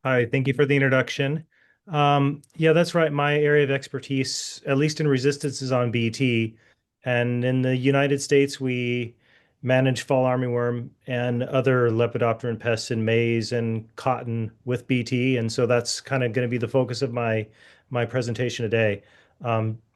Hi, thank you for the introduction. Yeah, that's right. My area of expertise, at least in resistance, is on BT. And in the United States, we manage fall armyworm and other lepidopteran pests in maize and cotton with BT. And so that's kind of going to be the focus of my presentation today.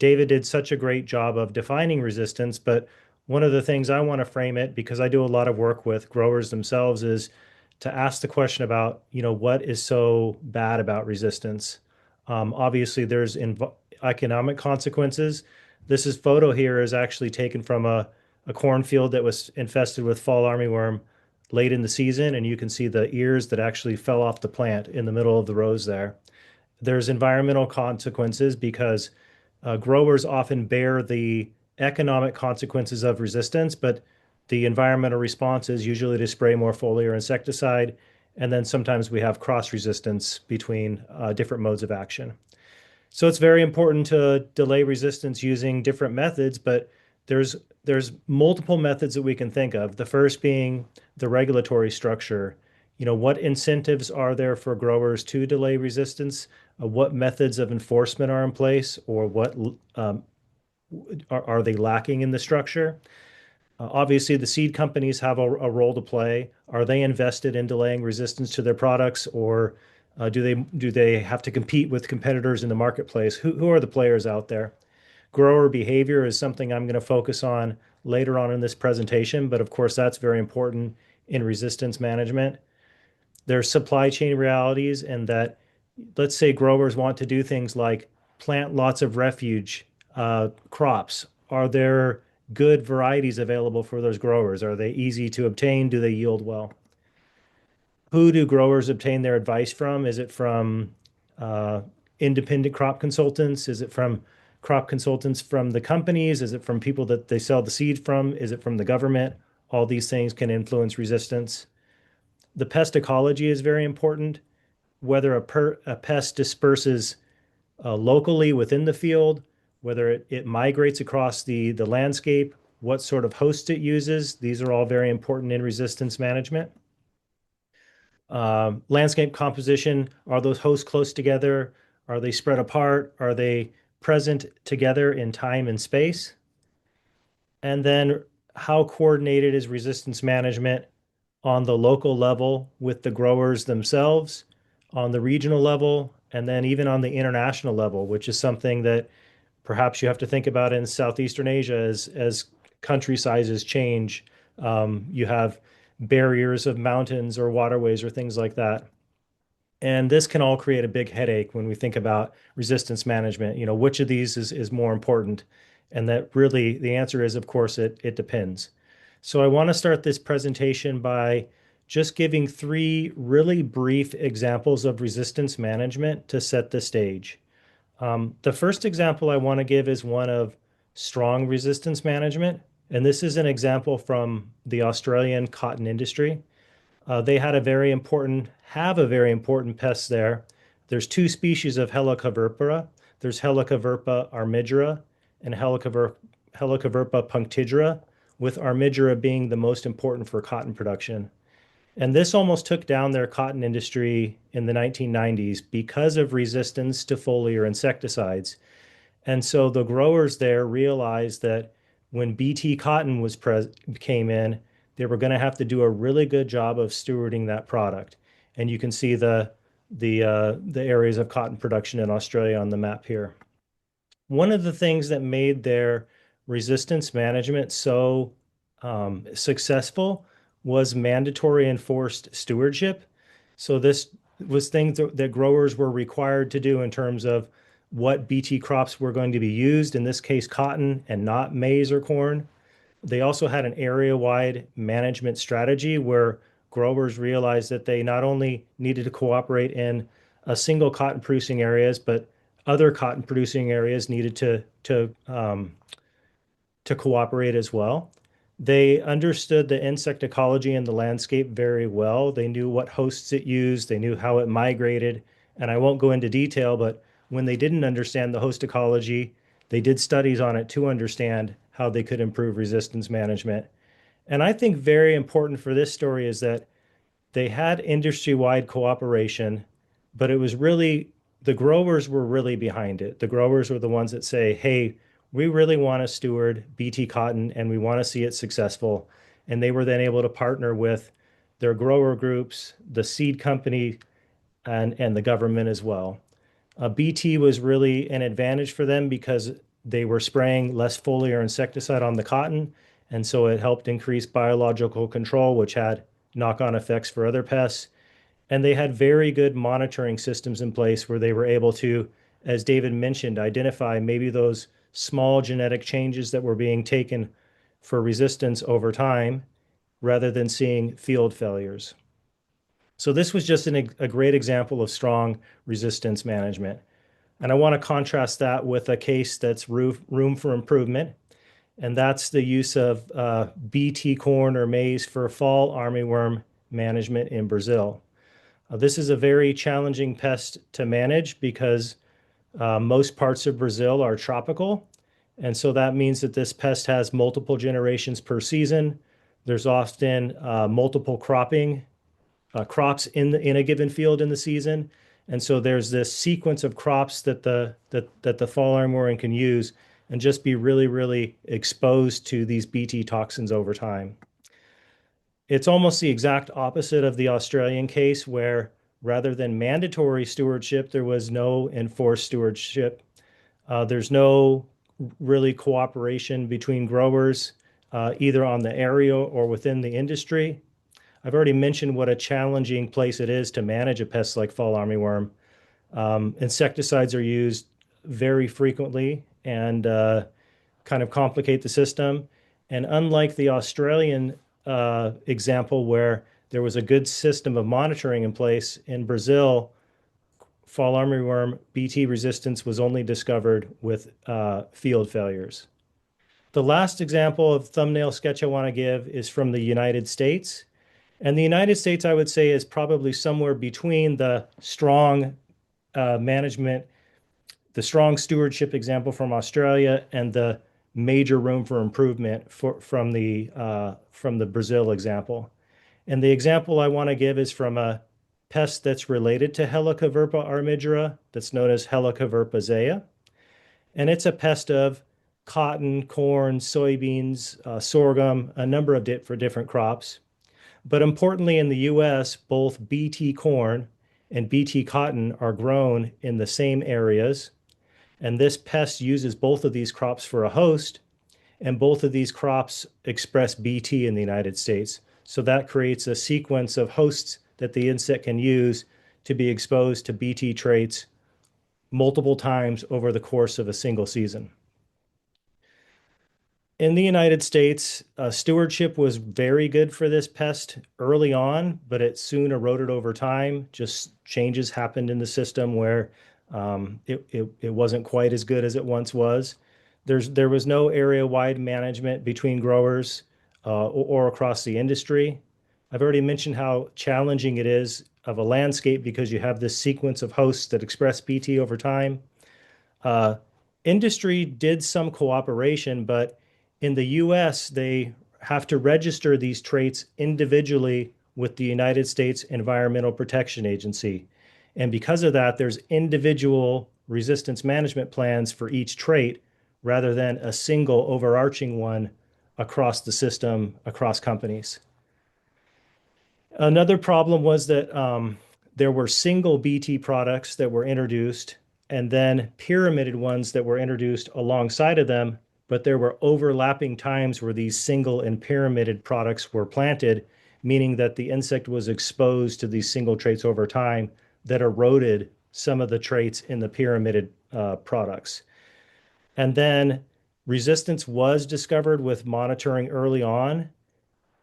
David did such a great job of defining resistance, but one of the things I want to frame it, because I do a lot of work with growers themselves, is to ask the question about, what is so bad about resistance? Obviously, there's economic consequences. This photo here is actually taken from a cornfield that was infested with fall armyworm late in the season, and you can see the ears that actually fell off the plant in the middle of the rows there. There's environmental consequences because growers often bear the economic consequences of resistance, but the environmental response is usually to spray more foliar insecticide. And then sometimes we have cross resistance between different modes of action. So it's very important to delay resistance using different methods, but there's there's multiple methods that we can think of. The first being the regulatory structure. What incentives are there for growers to delay resistance? What methods of enforcement are in place, or what um, are they lacking in the structure? Obviously, the seed companies have a role to play. Are they invested in delaying resistance to their products, or do they have to compete with competitors in the marketplace? Who are the players out there? Grower behavior is something I'm going to focus on later on in this presentation, but of course, that's very important in resistance management. There's supply chain realities, and that, let's say growers want to do things like plant lots of refuge crops. Are there good varieties available for those growers? Are they easy to obtain? Do they yield well? Who do growers obtain their advice from? Is it from uh, independent crop consultants? Is it from crop consultants from the companies? Is it from people that they sell the seed from? Is it from the government? All these things can influence resistance. The pest ecology is very important. Whether a pest disperses locally within the field, whether it migrates across the landscape, what sort of host it uses, these are all very important in resistance management. Landscape composition, are those hosts close together? Are they spread apart? Are they present together in time and space? And then how coordinated is resistance management on the local level with the growers themselves, on the regional level, and then even on the international level, which is something that perhaps you have to think about in Southeastern Asia as country sizes change. You have barriers of mountains or waterways or things like that. And this can all create a big headache when we think about resistance management. Which of these is more important? And that really the answer is, of course, it depends. So I want to start this presentation by just giving three really brief examples of resistance management to set the stage. The first example I want to give is one of strong resistance management. And this is an example from the Australian cotton industry. They have a very important pest there. There's two species of Helicoverpa. There's Helicoverpa armigera and Helicoverpa punctigera, with armigera being the most important for cotton production. And this almost took down their cotton industry in the 1990s because of resistance to foliar insecticides. And so the growers there realized that when BT cotton came in, they were going to have to do a really good job of stewarding that product. And you can see the areas of cotton production in Australia on the map here. One of the things that made their resistance management so successful was mandatory enforced stewardship. So this was things that growers were required to do in terms of what BT crops were going to be used, in this case, cotton and not maize or corn. They also had an area-wide management strategy where growers realized that they not only needed to cooperate in a single cotton producing areas, but other cotton producing areas needed to cooperate as well. They understood the insect ecology and the landscape very well. They knew what hosts it used, they knew how it migrated. And I won't go into detail, but when they didn't understand the host ecology, they did studies on it to understand how they could improve resistance management. And I think very important for this story is that they had industry wide cooperation. but it was really the growers were really behind it. The growers were the ones that say, hey, we really want to steward BT cotton and we want to see it successful. And they were then able to partner with their grower groups, the seed company, and the government as well. BT was really an advantage for them because they were spraying less foliar insecticide on the cotton. And so it helped increase biological control, which had knock-on effects for other pests. And they had very good monitoring systems in place where they were able to, as David mentioned, identify maybe those small genetic changes that were being taken for resistance over time rather than seeing field failures. So this was just a great example of strong resistance management. And I want to contrast that with a case that's room for improvement, and that's the use of BT corn or maize for fall armyworm management in Brazil. This is a very challenging pest to manage because most parts of Brazil are tropical. And so that means that this pest has multiple generations per season. There's often multiple crops in a given field in the season. And so there's this sequence of crops that the fall armyworm can use and just be really, really exposed to these BT toxins over time. It's almost the exact opposite of the Australian case where rather than mandatory stewardship, there was no enforced stewardship. There's no really cooperation between growers, either on the area or within the industry. I've already mentioned what a challenging place it is to manage a pest like fall armyworm. Insecticides are used very frequently and kind of complicate the system. And unlike the Australian example where there was a good system of monitoring in place, in Brazil, fall armyworm BT resistance was only discovered with field failures. The last example of thumbnail sketch I want to give is from the United States. And the United States, I would say, is probably somewhere between the strong management, the strong stewardship example from Australia, and the major room for improvement from the Brazil example. And the example I want to give is from a pest that's related to Helicoverpa armigera, that's known as Helicoverpa zea. And it's a pest of cotton, corn, soybeans, sorghum, a number of for different crops. But importantly, in the US, both BT corn and BT cotton are grown in the same areas. And this pest uses both of these crops for a host, and both of these crops express BT in the United States. So that creates a sequence of hosts that the insect can use to be exposed to BT traits multiple times over the course of a single season. In the United States, stewardship was very good for this pest early on, but it soon eroded over time. Just changes happened in the system where it wasn't quite as good as it once was. There was no area-wide management between growers or across the industry. I've already mentioned how challenging it is of a landscape because you have this sequence of hosts that express BT over time. Uh, Industry did some cooperation, but in the US, they have to register these traits individually with the United States Environmental Protection Agency. And because of that, there's individual resistance management plans for each trait rather than a single overarching one across the system, across companies. Another problem was that there were single BT products that were introduced and then pyramided ones that were introduced alongside of them, but there were overlapping times where these single and pyramided products were planted, meaning that the insect was exposed to these single traits over time that eroded some of the traits in the pyramided products. And then resistance was discovered with monitoring early on.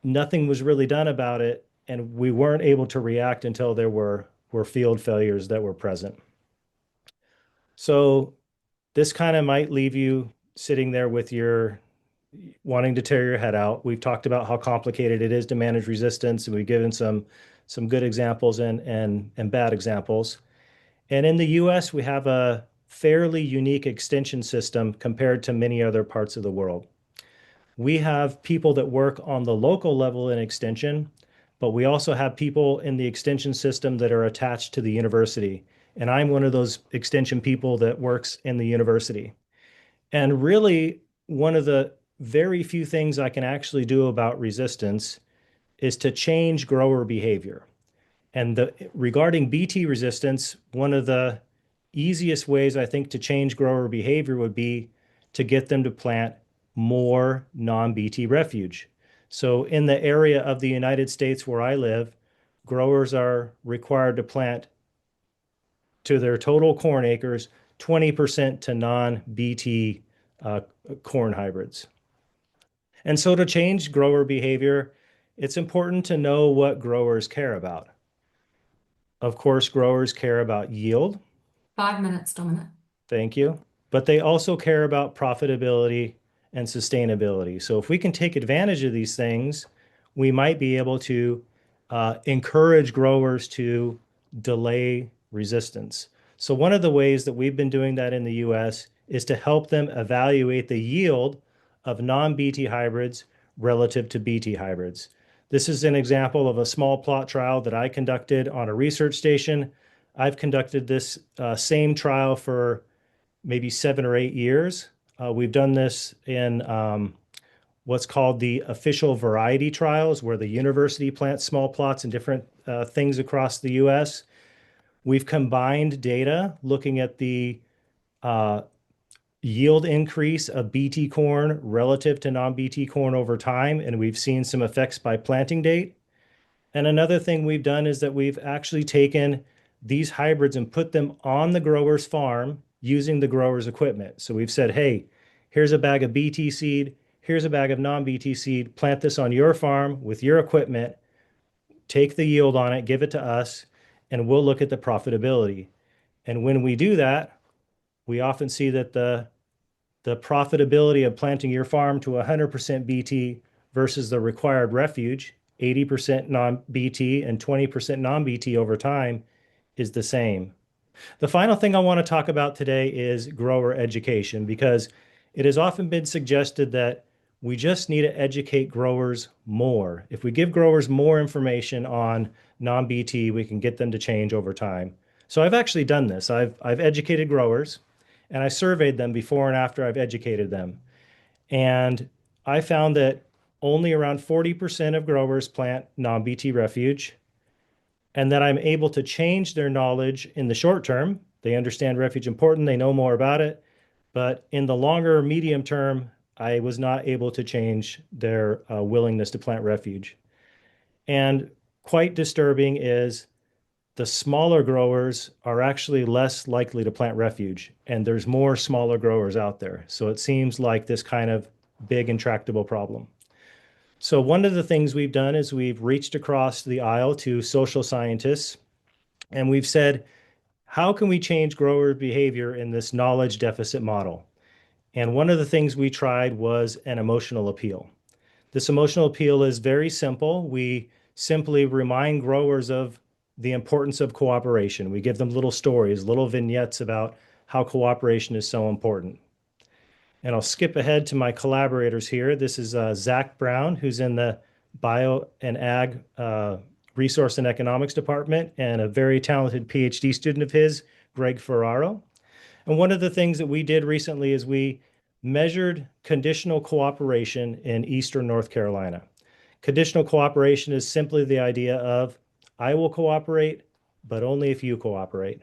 Nothing was really done about it, and we weren't able to react until there were field failures that were present. So this kind of might leave you sitting there with your wanting to tear your head out. We've talked about how complicated it is to manage resistance, and we've given some good examples and bad examples. And in the US, we have a fairly unique extension system compared to many other parts of the world. We have people that work on the local level in extension, but we also have people in the extension system that are attached to the university. And I'm one of those extension people that works in the university. And really, one of the very few things I can actually do about resistance is to change grower behavior. And regarding Bt resistance, one of the easiest ways I think to change grower behavior would be to get them to plant more non-Bt refuge. So in the area of the United States where I live, growers are required to plant to their total corn acres 20% to non-Bt uh, corn hybrids. And so to change grower behavior, it's important to know what growers care about. Of course, growers care about yield. 5 minutes, Dominic. Thank you. But they also care about profitability and sustainability. So if we can take advantage of these things, we might be able to encourage growers to delay resistance. So one of the ways that we've been doing that in the US is to help them evaluate the yield of non-Bt hybrids relative to Bt hybrids. This is an example of a small plot trial that I conducted on a research station. I've conducted this same trial for maybe 7 or 8 years. We've done this in what's called the official variety trials, where the university plants small plots in different things across the US. We've combined data looking at the uh, yield increase of Bt corn relative to non-Bt corn over time, and we've seen some effects by planting date. And another thing we've done is that we've actually taken these hybrids and put them on the grower's farm using the grower's equipment. So we've said, hey, here's a bag of Bt seed, here's a bag of non-Bt seed, plant this on your farm with your equipment, take the yield on it, give it to us, and we'll look at the profitability. And when we do that, we often see that the profitability of planting your farm to 100% Bt versus the required refuge, 80% non-Bt and 20% non-Bt over time, is the same. The final thing I want to talk about today is grower education, because it has often been suggested that we just need to educate growers more. If we give growers more information on non-Bt, we can get them to change over time. So I've actually done this. I've educated growers, and I surveyed them before and after I've educated them. And I found that only around 40% of growers plant non-Bt refuge, and that I'm able to change their knowledge in the short term. They understand refuge important, they know more about it. But in the longer, medium term, I was not able to change their willingness to plant refuge. And quite disturbing is the smaller growers are actually less likely to plant refuge, and there's more smaller growers out there. So it seems like this kind of big intractable problem. So one of the things we've done is we've reached across the aisle to social scientists, and we've said, how can we change grower behavior in this knowledge deficit model? And one of the things we tried was an emotional appeal. This emotional appeal is very simple. We simply remind growers of the importance of cooperation. We give them little stories, little vignettes about how cooperation is so important. And I'll skip ahead to my collaborators here. This is Zach Brown, who's in the Bio and Ag Resource and Economics Department, and a very talented PhD student of his, Greg Ferraro. And one of the things that we did recently is we measured conditional cooperation in Eastern North Carolina. Conditional cooperation is simply the idea of, I will cooperate, but only if you cooperate.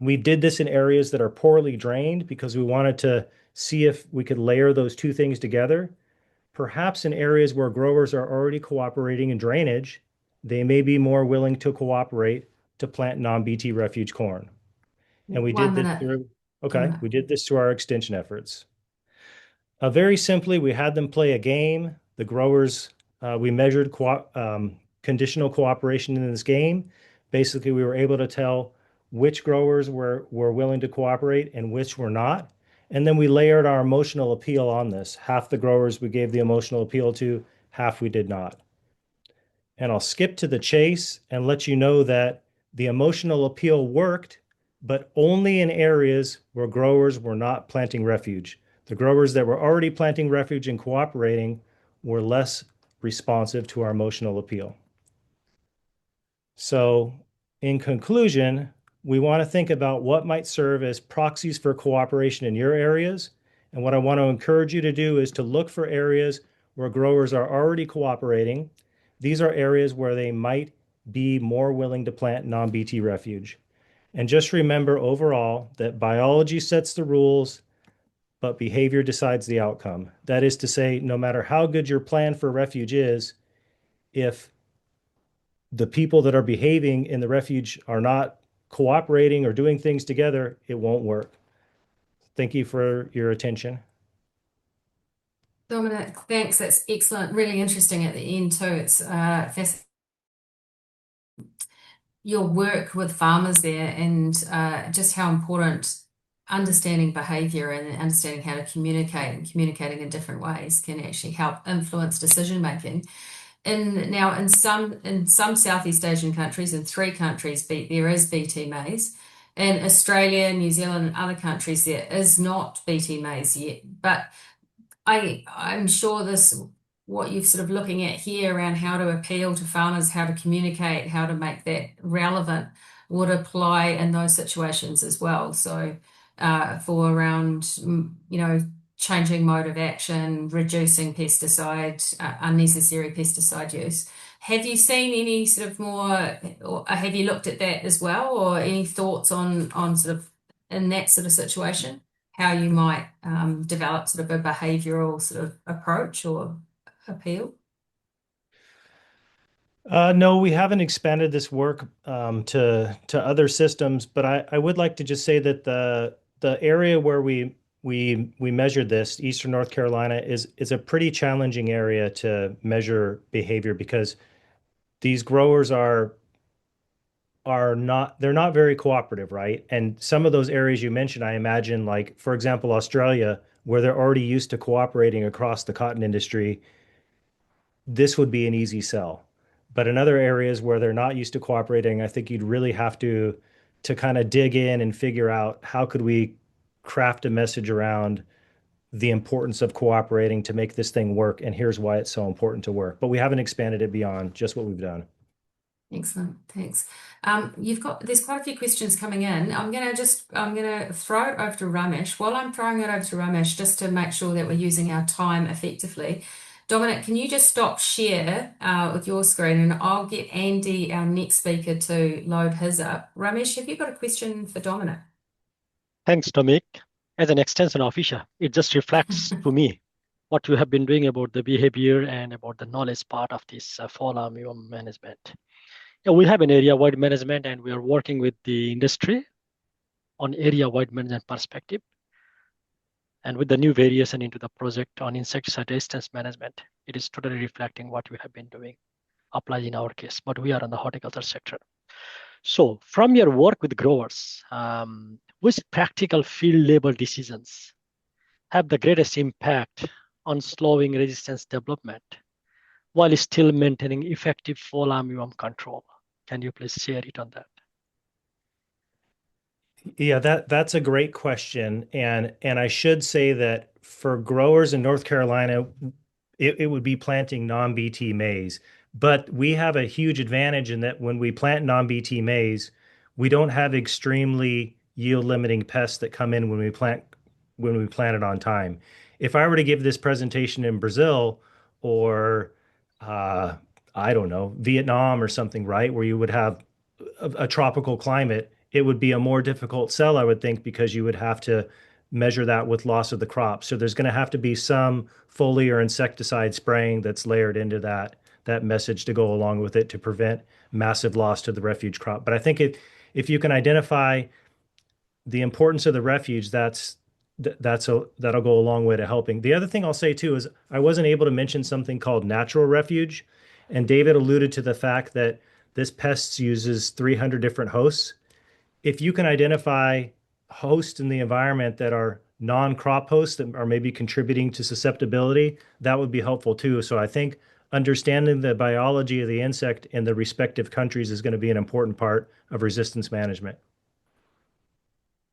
We did this in areas that are poorly drained because we wanted to see if we could layer those two things together. Perhaps in areas where growers are already cooperating in drainage, they may be more willing to cooperate to plant non-Bt refuge corn. And we One did this minute, through, okay, Dominic. we did this through our extension efforts. Very simply, we had them play a game. The growers, we measured conditional cooperation in this game. Basically, we were able to tell which growers were willing to cooperate and which were not. And then we layered our emotional appeal on this. Half the growers we gave the emotional appeal to, half we did not. And I'll skip to the chase and let you know that the emotional appeal worked, but only in areas where growers were not planting refuge. The growers that were already planting refuge and cooperating were less responsive to our emotional appeal. So, in conclusion, we want to think about what might serve as proxies for cooperation in your areas. And what I want to encourage you to do is to look for areas where growers are already cooperating. These are areas where they might be more willing to plant non-BT refuge. And just remember overall that biology sets the rules, but behavior decides the outcome. That is to say, no matter how good your plan for refuge is, if the people that are behaving in the refuge are not cooperating or doing things together, it won't work. Thank you for your attention. Dominic, thanks. That's excellent. Really interesting at the end too. It's fascinating. Your work with farmers there and just how important understanding behavior and understanding how to communicate and communicating in different ways can actually help influence decision making. In some Southeast Asian countries, in three countries, there is BT maize. In Australia, New Zealand, and other countries, there is not BT maize yet. But I'm sure this what you're sort of looking at here around how to appeal to farmers, how to communicate, how to make that relevant would apply in those situations as well. So for around changing mode of action, reducing unnecessary pesticide use. Have you seen any sort of more, or have you looked at that as well, or any thoughts on sort of in that sort of situation? How you might develop sort of a behavioral sort of approach or appeal? No, we haven't expanded this work to other systems, but I would like to just say that the area where we measured this, Eastern North Carolina, is a pretty challenging area to measure behavior because these growers are not they're not very cooperative, right? And some of those areas you mentioned, I imagine, like for example, Australia, where they're already used to cooperating across the cotton industry, this would be an easy sell. But in other areas where they're not used to cooperating, I think you'd really have to kind of dig in and figure out how could we craft a message around the importance of cooperating to make this thing work, and here's why it's so important to work. But we haven't expanded it beyond just what we've done. Excellent, thanks. There's quite a few questions coming in. I'm gonna throw it over to Ramesh. While I'm throwing it over to Ramesh, just to make sure that we're using our time effectively, Dominic, can you just stop share with your screen and I'll get Andy, our next speaker, to load his up. Ramesh, have you got a question for Dominic? Thanks, Dominic. As an extension officer, it just reflects to me what you have been doing about the behavior and about the knowledge part of this fall armyworm management. Yeah, we have an area-wide management and we are working with the industry on area-wide management perspective. And with the new variation into the project on insecticide resistance management, it is totally reflecting what we have been doing, applied in our case, but we are in the horticulture sector. So from your work with growers, which practical field level decisions have the greatest impact on slowing resistance development while still maintaining effective fall armyworm control? Can you please share it on that? Yeah, that's a great question. And I should say that for growers in North Carolina, it would be planting non-BT maize. But we have a huge advantage in that when we plant non-BT maize, we don't have extremely yield limiting pests that come in when we plant it on time. If I were to give this presentation in Brazil or I don't know, Vietnam or something, right, where you would have a tropical climate, it would be a more difficult sell, I would think, because you would have to measure that with loss of the crop. So there's going to have to be some foliar or insecticide spraying that's layered into that message to go along with it to prevent massive loss to the refuge crop. But I think if you can identify the importance of the refuge, that'll go a long way to helping. The other thing I'll say too is I wasn't able to mention something called natural refuge, and David alluded to the fact that this pest uses 300 different hosts. If you can identify hosts in the environment that are non-crop hosts that are maybe contributing to susceptibility, that would be helpful too. So I think understanding the biology of the insect in the respective countries is going to be an important part of resistance management.